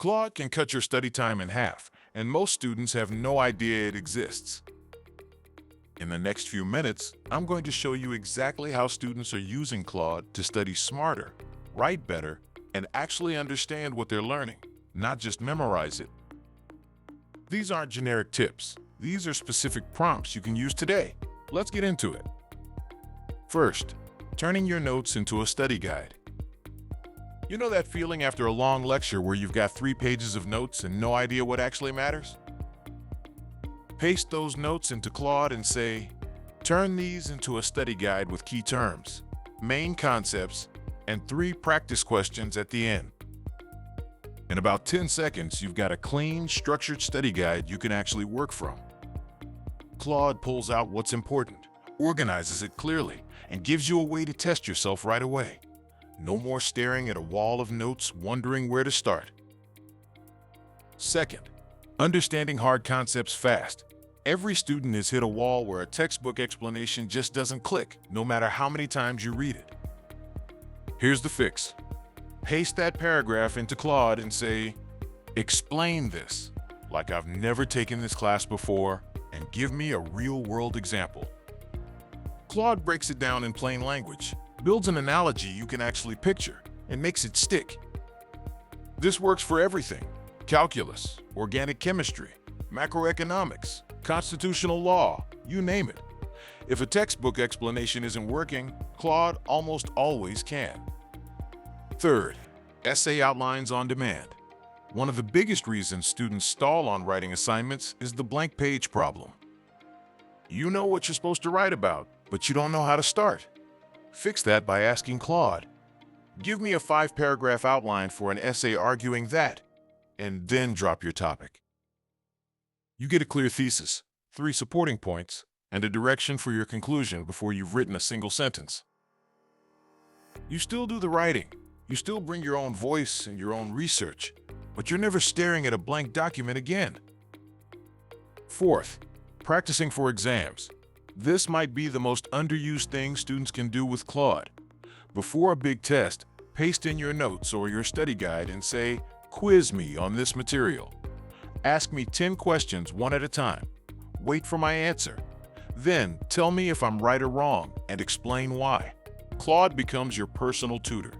Claude can cut your study time in half, and most students have no idea it exists. In the next few minutes, I'm going to show you exactly how students are using Claude to study smarter, write better, and actually understand what they're learning, not just memorize it. These aren't generic tips. These are specific prompts you can use today. Let's get into it. First, turning your notes into a study guide. You know that feeling after a long lecture where you've got 3 pages of notes and no idea what actually matters? Paste those notes into Claude and say, turn these into a study guide with key terms, main concepts, and 3 practice questions at the end. In about 10 seconds, you've got a clean, structured study guide you can actually work from. Claude pulls out what's important, organizes it clearly, and gives you a way to test yourself right away. No more staring at a wall of notes wondering where to start. Second, understanding hard concepts fast. Every student has hit a wall where a textbook explanation just doesn't click, no matter how many times you read it. Here's the fix. Paste that paragraph into Claude and say, explain this, like I've never taken this class before, and give me a real-world example. Claude breaks it down in plain language, builds an analogy you can actually picture, and makes it stick. This works for everything: calculus, organic chemistry, macroeconomics, constitutional law, you name it. If a textbook explanation isn't working, Claude almost always can. Third, essay outlines on demand. One of the biggest reasons students stall on writing assignments is the blank page problem. You know what you're supposed to write about, but you don't know how to start. Fix that by asking Claude, give me a 5-paragraph outline for an essay arguing that, and then drop your topic. You get a clear thesis, 3 supporting points, and a direction for your conclusion before you've written a single sentence. You still do the writing, you still bring your own voice and your own research, but you're never staring at a blank document again. Fourth, practicing for exams. This might be the most underused thing students can do with Claude. Before a big test, paste in your notes or your study guide and say, quiz me on this material. Ask me 10 questions one at a time. Wait for my answer. Then tell me if I'm right or wrong and explain why. Claude becomes your personal tutor,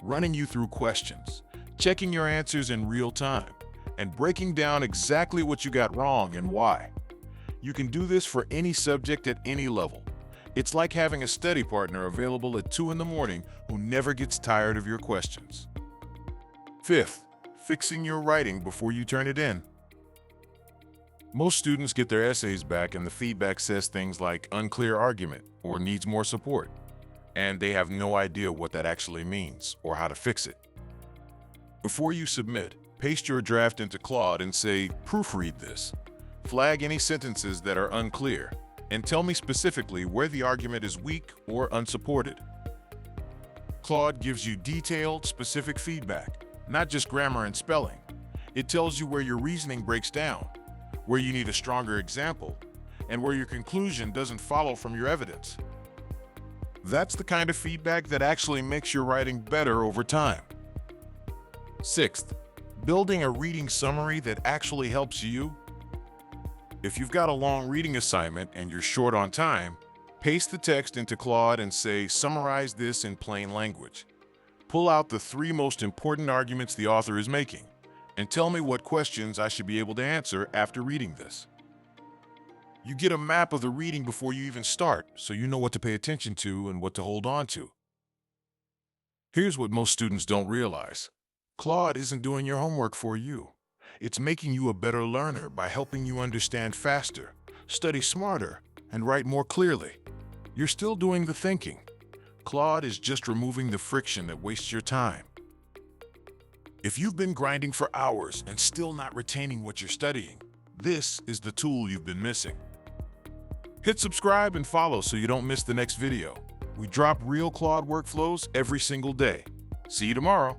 running you through questions, checking your answers in real time, and breaking down exactly what you got wrong and why. You can do this for any subject at any level. It's like having a study partner available at 2 in the morning who never gets tired of your questions. Fifth, fixing your writing before you turn it in. Most students get their essays back and the feedback says things like unclear argument or needs more support, and they have no idea what that actually means or how to fix it. Before you submit, paste your draft into Claude and say, proofread this. Flag any sentences that are unclear, and tell me specifically where the argument is weak or unsupported. Claude gives you detailed, specific feedback, not just grammar and spelling. It tells you where your reasoning breaks down, where you need a stronger example, and where your conclusion doesn't follow from your evidence. That's the kind of feedback that actually makes your writing better over time. Sixth, building a reading summary that actually helps you. If you've got a long reading assignment and you're short on time, paste the text into Claude and say, summarize this in plain language. Pull out the 3 most important arguments the author is making, and tell me what questions I should be able to answer after reading this. You get a map of the reading before you even start, so you know what to pay attention to and what to hold on to. Here's what most students don't realize. Claude isn't doing your homework for you. It's making you a better learner by helping you understand faster, study smarter, and write more clearly. You're still doing the thinking. Claude is just removing the friction that wastes your time. If you've been grinding for hours and still not retaining what you're studying, this is the tool you've been missing. Hit subscribe and follow so you don't miss the next video. We drop real Claude workflows every single day. See you tomorrow.